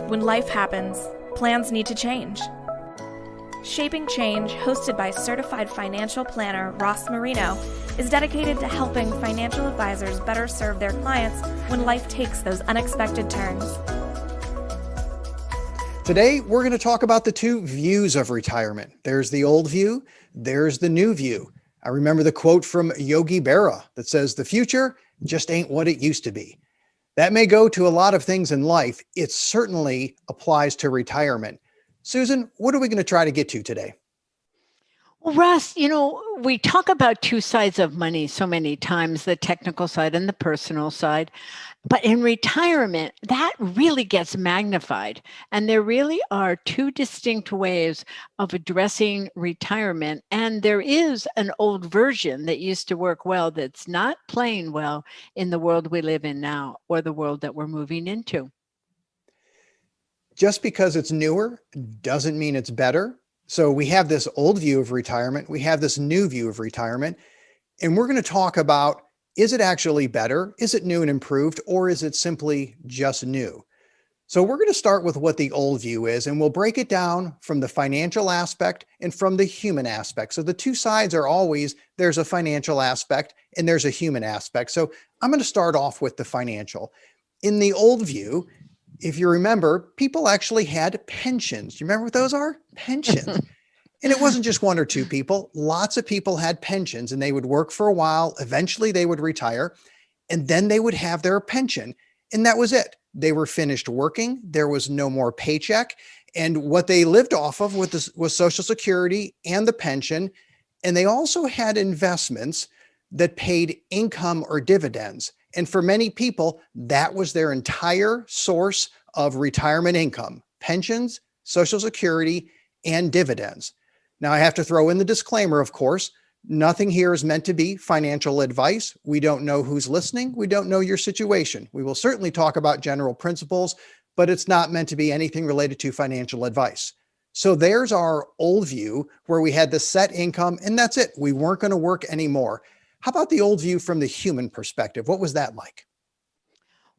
When life happens, plans need to change. Shaping Change, hosted by certified financial planner Ross Marino, is dedicated to helping financial advisors better serve their clients when life takes those unexpected turns. Today, we're going to talk about the two views of retirement. There's the old view, there's the new view. I remember the quote from Yogi Berra that says, "The future just ain't what it used to be." That may go to a lot of things in life. It certainly applies to retirement. Susan, what are we going to try to get to today? Well, Russ, we talk about two sides of money so many times, the technical side and the personal side. But in retirement, that really gets magnified. And there really are two distinct ways of addressing retirement. And there is an old version that used to work well that's not playing well in the world we live in now, or the world that we're moving into. Just because it's newer doesn't mean it's better. So we have this old view of retirement, we have this new view of retirement, and we're going to talk about, is it actually better? Is it new and improved, or is it simply just new? So we're going to start with what the old view is, and we'll break it down from the financial aspect and from the human aspect. So the two sides are always, there's a financial aspect and there's a human aspect. So I'm going to start off with the financial. In the old view, if you remember, people actually had pensions. Do you remember what those are? Pensions. And it wasn't just one or two people. Lots of people had pensions, and they would work for a while. Eventually they would retire, and then they would have their pension. And that was it. They were finished working. There was no more paycheck. And what they lived off of was Social Security and the pension. And they also had investments that paid income or dividends. And for many people, that was their entire source of retirement income: pensions, Social Security, and dividends. Now, I have to throw in the disclaimer, of course, nothing here is meant to be financial advice. We don't know who's listening. We don't know your situation. We will certainly talk about general principles, but it's not meant to be anything related to financial advice. So there's our old view where we had the set income, and that's it. We weren't going to work anymore. How about the old view from the human perspective? What was that like?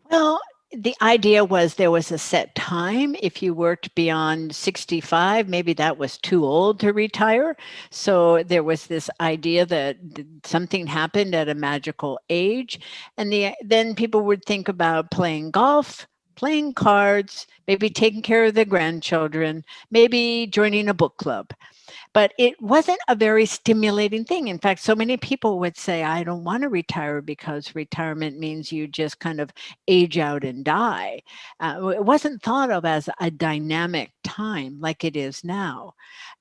Well, the idea was there was a set time. If you worked beyond 65, maybe that was too old to retire. So there was this idea that something happened at a magical age. And then people would think about playing golf, playing cards, maybe taking care of their grandchildren, maybe joining a book club. But it wasn't a very stimulating thing. In fact, so many people would say, I don't want to retire because retirement means you just kind of age out and die. It wasn't thought of as a dynamic time like it is now.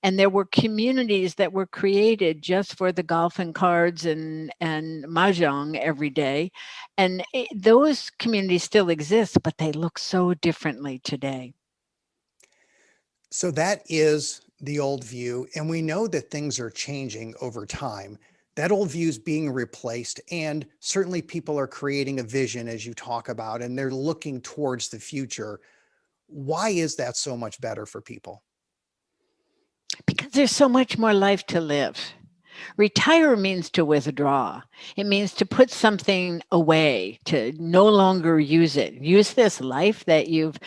And there were communities that were created just for the golf and cards and mahjong every day. And those communities still exist, but they look so differently today. So that is the old view, and we know that things are changing over time. That old view is being replaced, and certainly people are creating a vision, as you talk about, and they're looking towards the future. Why is that so much better for people? Because there's so much more life to live. Retire means to withdraw. It means to put something away, to no longer use it. Use this life that you've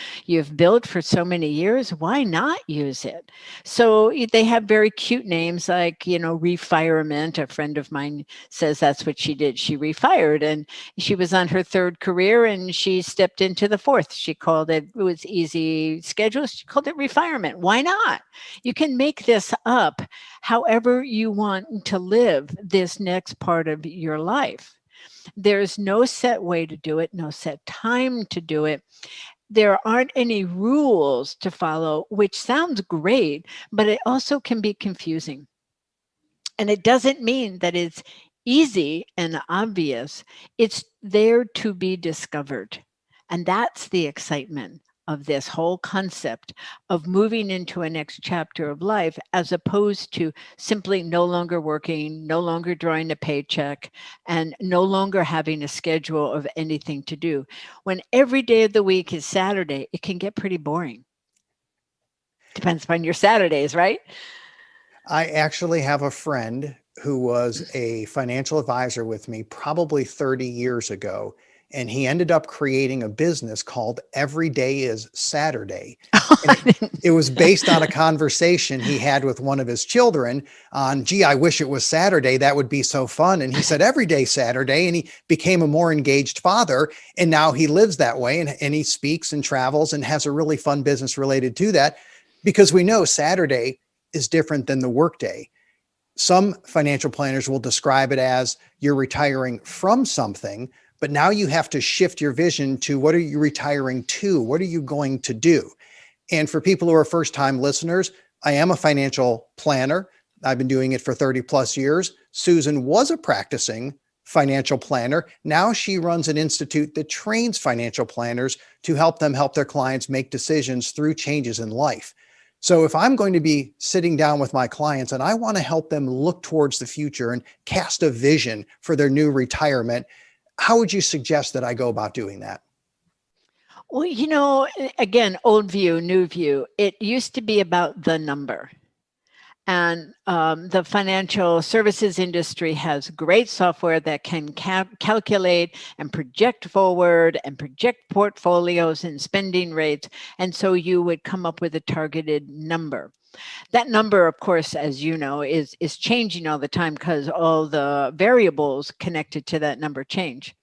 built for so many years. Why not use it? So they have very cute names like, refirement. A friend of mine says that's what she did. She refired, and she was on her third career and she stepped into the fourth. She called it was easy schedule. She called it refirement. Why not? You can make this up however you want to live this next part of your life. There's no set way to do it, no set time to do it. There aren't any rules to follow, which sounds great, but it also can be confusing. And it doesn't mean that it's easy and obvious. It's there to be discovered. And that's the excitement of this whole concept of moving into a next chapter of life, as opposed to simply no longer working, no longer drawing a paycheck, and no longer having a schedule of anything to do. When every day of the week is Saturday, it can get pretty boring. Depends upon your Saturdays, right? I actually have a friend who was a financial advisor with me probably 30 years ago. and he ended up creating a business called Every Day is Saturday. And I didn't- it was based on a conversation he had with one of his children on, gee, I wish it was Saturday. That would be so fun. And he said, every day Saturday. And he became a more engaged father. And now he lives that way, and he speaks and travels and has a really fun business related to that, because we know Saturday is different than the workday. Some financial planners will describe it as you're retiring from something, but now you have to shift your vision to, what are you retiring to? What are you going to do? And for people who are first-time listeners, I am a financial planner. I've been doing it for 30 plus years. Susan was a practicing financial planner. Now she runs an institute that trains financial planners to help them help their clients make decisions through changes in life. So if I'm going to be sitting down with my clients and I want to help them look towards the future and cast a vision for their new retirement, how would you suggest that I go about doing that? Well, again, old view, new view. It used to be about the number. And the financial services industry has great software that can calculate and project forward and project portfolios and spending rates. And so you would come up with a targeted number. That number, of course, as you know, is changing all the time because all the variables connected to that number change.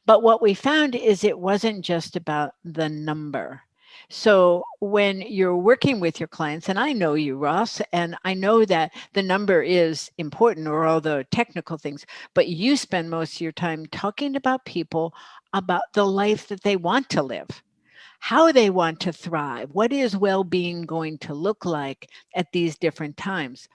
But what we found is it wasn't just about the number. So when you're working with your clients, and I know you, Ross, and I know that the number is important, or all the technical things, but you spend most of your time talking about people about the life that they want to live, how they want to thrive, what is well-being going to look like at these different times.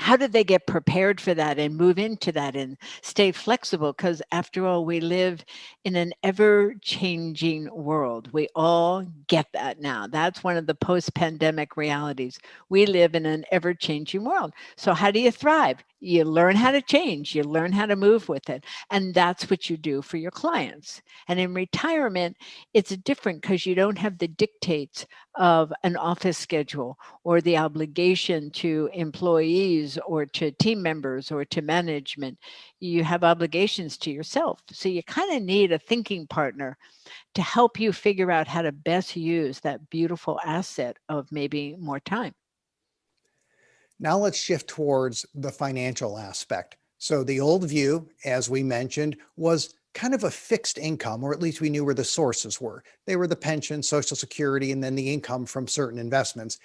How do they get prepared for that and move into that and stay flexible? Because after all, we live in an ever-changing world. We all get that now. That's one of the post-pandemic realities. We live in an ever-changing world. So how do you thrive? You learn how to change. You learn how to move with it. And that's what you do for your clients. And in retirement, it's different because you don't have the dictates of an office schedule or the obligation to employees or to team members or to management. You have obligations to yourself. So you kind of need a thinking partner to help you figure out how to best use that beautiful asset of maybe more time. Now let's shift towards the financial aspect. So the old view, as we mentioned, was kind of a fixed income, or at least we knew where the sources were. They were the pension, Social Security, and then the income from certain investments.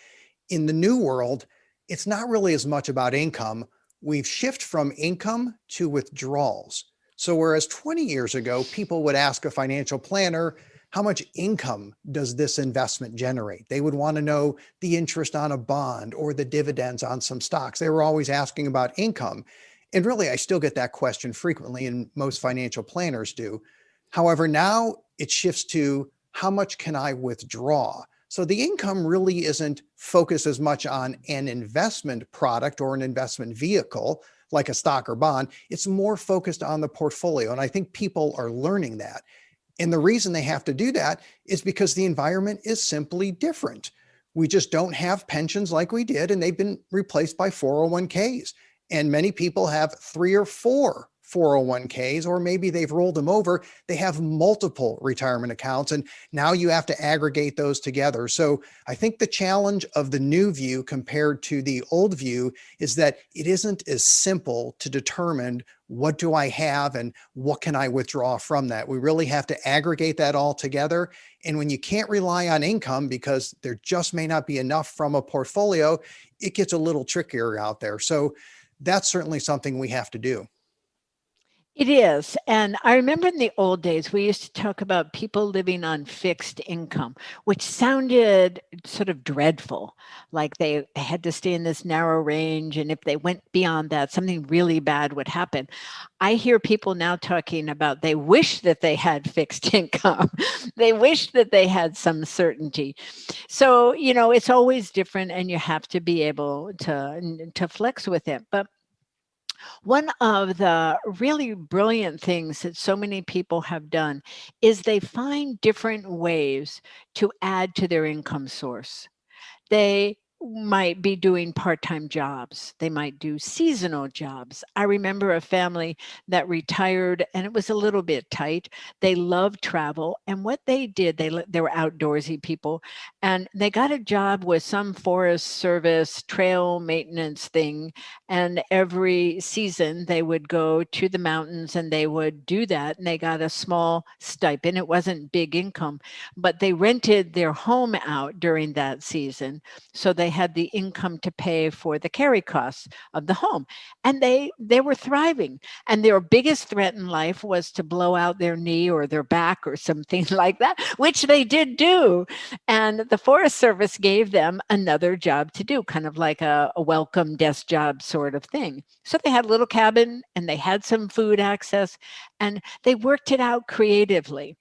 In the new world, it's not really as much about income. We've shifted from income to withdrawals. So whereas 20 years ago, people would ask a financial planner, how much income does this investment generate? They would want to know the interest on a bond or the dividends on some stocks. They were always asking about income. And really, I still get that question frequently, and most financial planners do. However, now it shifts to, how much can I withdraw? So the income really isn't focused as much on an investment product or an investment vehicle like a stock or bond. It's more focused on the portfolio. And I think people are learning that. And the reason they have to do that is because the environment is simply different. We just don't have pensions like we did, and they've been replaced by 401ks. And many people have 3 or 4 401ks, or maybe they've rolled them over. They have multiple retirement accounts, and now you have to aggregate those together. So I think the challenge of the new view compared to the old view is that it isn't as simple to determine, what do I have and what can I withdraw from that? We really have to aggregate that all together. And when you can't rely on income because there just may not be enough from a portfolio, it gets a little trickier out there. So that's certainly something we have to do. It is. And I remember in the old days, we used to talk about people living on fixed income, which sounded sort of dreadful. Like they had to stay in this narrow range. And if they went beyond that, something really bad would happen. I hear people now talking about they wish that they had fixed income. They wish that they had some certainty. So, it's always different, and you have to be able to flex with it. But one of the really brilliant things that so many people have done is they find different ways to add to their income source. They might be doing part-time jobs. They might do seasonal jobs. I remember a family that retired and it was a little bit tight. They loved travel, and what they did, they were outdoorsy people, and they got a job with some forest service trail maintenance thing, and every season they would go to the mountains and they would do that, and they got a small stipend. It wasn't big income, but they rented their home out during that season, so they had the income to pay for the carry costs of the home, and they were thriving. And their biggest threat in life was to blow out their knee or their back or something like that, which they did do. And the Forest Service gave them another job to do, kind of like a welcome desk job sort of thing. So they had a little cabin and they had some food access, and they worked it out creatively,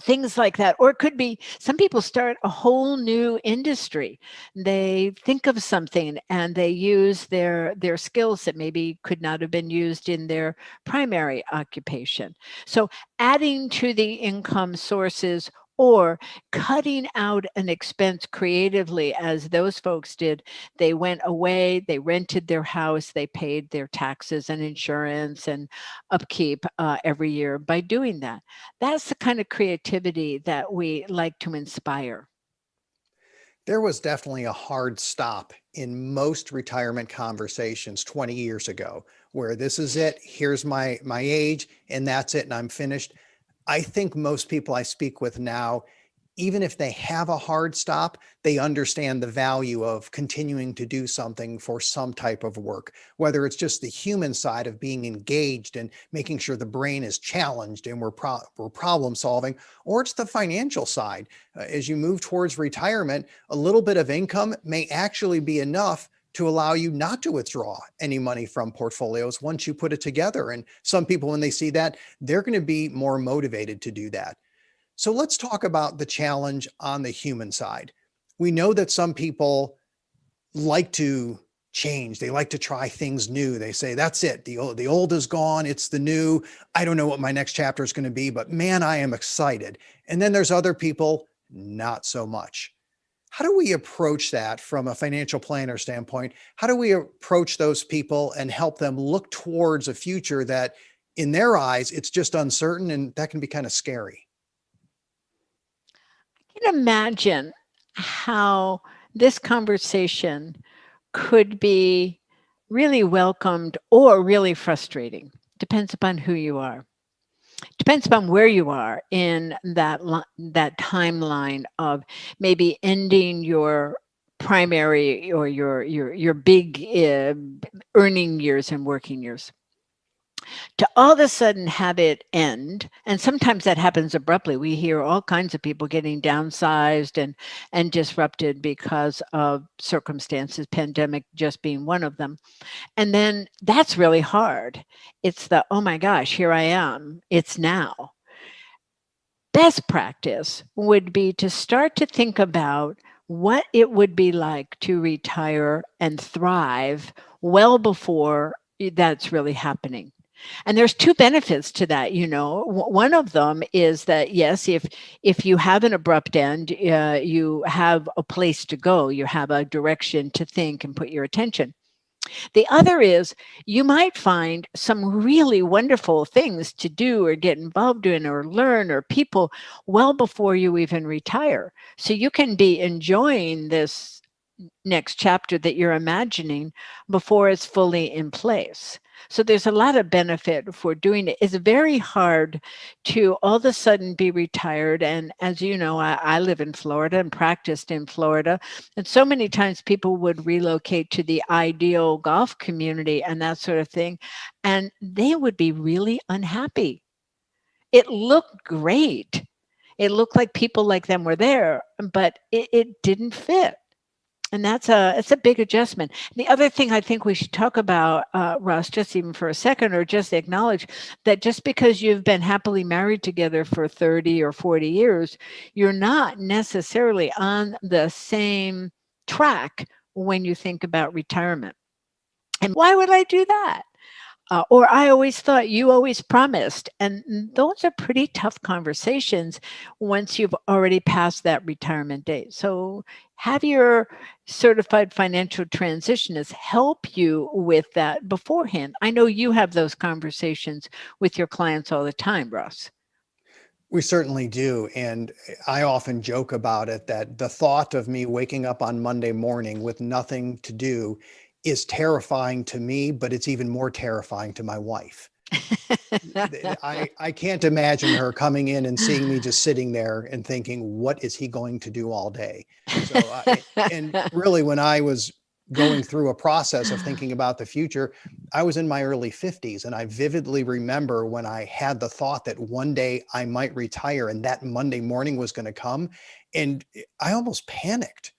things like that. Or it could be some people start a whole new industry. They think of something and they use their skills that maybe could not have been used in their primary occupation. So adding to the income sources or cutting out an expense creatively, as those folks did. They went away, they rented their house, they paid their taxes and insurance and upkeep every year by doing that. That's the kind of creativity that we like to inspire. There was definitely a hard stop in most retirement conversations 20 years ago, where this is it, here's my age, and that's it, and I'm finished. I think most people I speak with now, even if they have a hard stop, they understand the value of continuing to do something for some type of work, whether it's just the human side of being engaged and making sure the brain is challenged and we're problem solving, or it's the financial side. As you move towards retirement, a little bit of income may actually be enough to allow you not to withdraw any money from portfolios once you put it together. And some people, when they see that, they're going to be more motivated to do that. So let's talk about the challenge on the human side. We know that some people like to change. They like to try things new. They say, that's it. The old is gone. It's the new. I don't know what my next chapter is going to be, but man, I am excited. And then there's other people, not so much. How do we approach that from a financial planner standpoint? How do we approach those people and help them look towards a future that in their eyes, it's just uncertain, and that can be kind of scary? I can imagine how this conversation could be really welcomed or really frustrating. Depends upon who you are. Depends upon where you are in that timeline of maybe ending your primary or your big earning years and working years, to all of a sudden have it end. And sometimes that happens abruptly. We hear all kinds of people getting downsized and disrupted because of circumstances, pandemic just being one of them. And then that's really hard. It's the, oh my gosh, here I am, it's now. Best practice would be to start to think about what it would be like to retire and thrive well before that's really happening. And there's two benefits to that. One of them is that, yes, if you have an abrupt end, you have a place to go, you have a direction to think and put your attention. The other is you might find some really wonderful things to do or get involved in or learn or people well before you even retire. So you can be enjoying this next chapter that you're imagining before it's fully in place. So there's a lot of benefit for doing it. It's very hard to all of a sudden be retired. And as you know, I live in Florida and practiced in Florida. And so many times people would relocate to the ideal golf community and that sort of thing. And they would be really unhappy. It looked great. It looked like people like them were there, but it didn't fit. And it's a big adjustment. The other thing I think we should talk about, Russ, just even for a second, or just acknowledge that just because you've been happily married together for 30 or 40 years, you're not necessarily on the same track when you think about retirement. And why would I do that? Or I always thought, you always promised. And those are pretty tough conversations once you've already passed that retirement date. So have your certified financial transitionist help you with that beforehand. I know you have those conversations with your clients all the time, Ross. We certainly do. And I often joke about it that the thought of me waking up on Monday morning with nothing to do is terrifying to me, but it's even more terrifying to my wife. I can't imagine her coming in and seeing me just sitting there and thinking, what is he going to do all day? So, and really, when I was going through a process of thinking about the future, I was in my early 50s. And I vividly remember when I had the thought that one day I might retire and that Monday morning was going to come. And I almost panicked.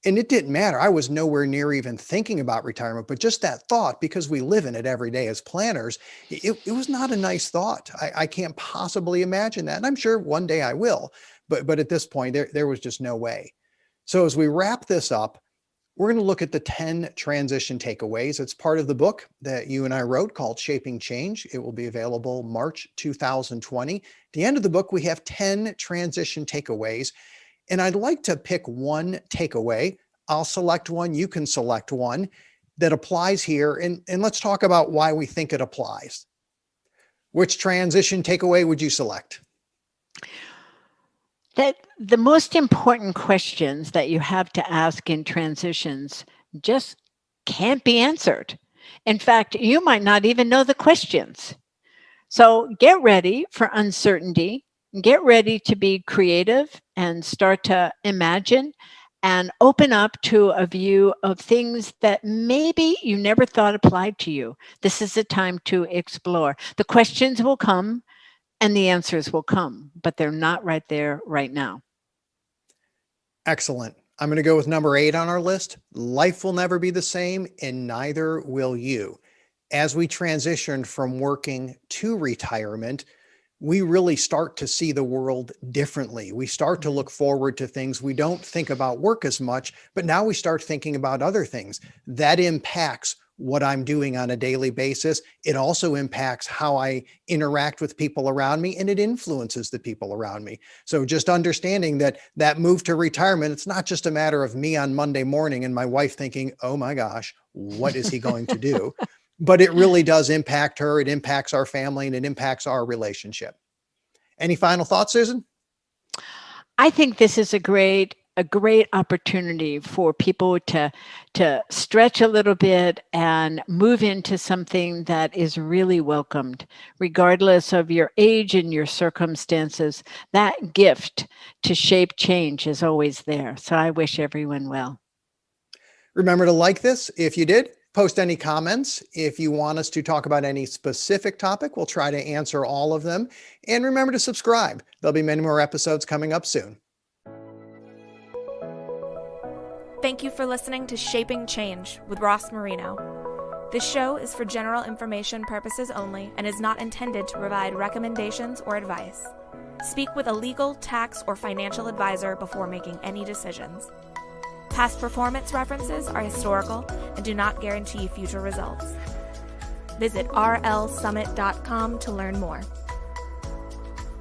And it didn't matter. I was nowhere near even thinking about retirement, but just that thought, because we live in it every day as planners, it was not a nice thought. I can't possibly imagine that. And I'm sure one day I will, but at this point, there was just no way. So as we wrap this up, we're going to look at the 10 transition takeaways. It's part of the book that you and I wrote called Shaping Change. It will be available March 2020. At the end of the book, we have 10 transition takeaways. And I'd like to pick one takeaway. I'll select one. You can select one that applies here. And let's talk about why we think it applies. Which transition takeaway would you select? That the most important questions that you have to ask in transitions just can't be answered. In fact, you might not even know the questions. So get ready for uncertainty. Get ready to be creative and start to imagine and open up to a view of things that maybe you never thought applied to you. This is a time to explore. The questions will come and the answers will come, but they're not right there right now. Excellent. I'm going to go with number 8 on our list. Life will never be the same, and neither will you. As we transition from working to retirement, we really start to see the world differently. We start to look forward to things. We don't think about work as much, but now we start thinking about other things. That impacts what I'm doing on a daily basis. It also impacts how I interact with people around me, and it influences the people around me. So just understanding that move to retirement, it's not just a matter of me on Monday morning and my wife thinking, oh my gosh, what is he going to do? But it really does impact her. It impacts our family and it impacts our relationship. Any final thoughts, Susan? I think this is a great opportunity for people to stretch a little bit and move into something that is really welcomed, regardless of your age and your circumstances. That gift to shape change is always there. So I wish everyone well. Remember to like this if you did. Post any comments. If you want us to talk about any specific topic, we'll try to answer all of them. And remember to subscribe. There'll be many more episodes coming up soon. Thank you for listening to Shaping Change with Ross Marino. This show is for general information purposes only and is not intended to provide recommendations or advice. Speak with a legal, tax, or financial advisor before making any decisions. Past performance references are historical and do not guarantee future results. Visit rlsummit.com to learn more.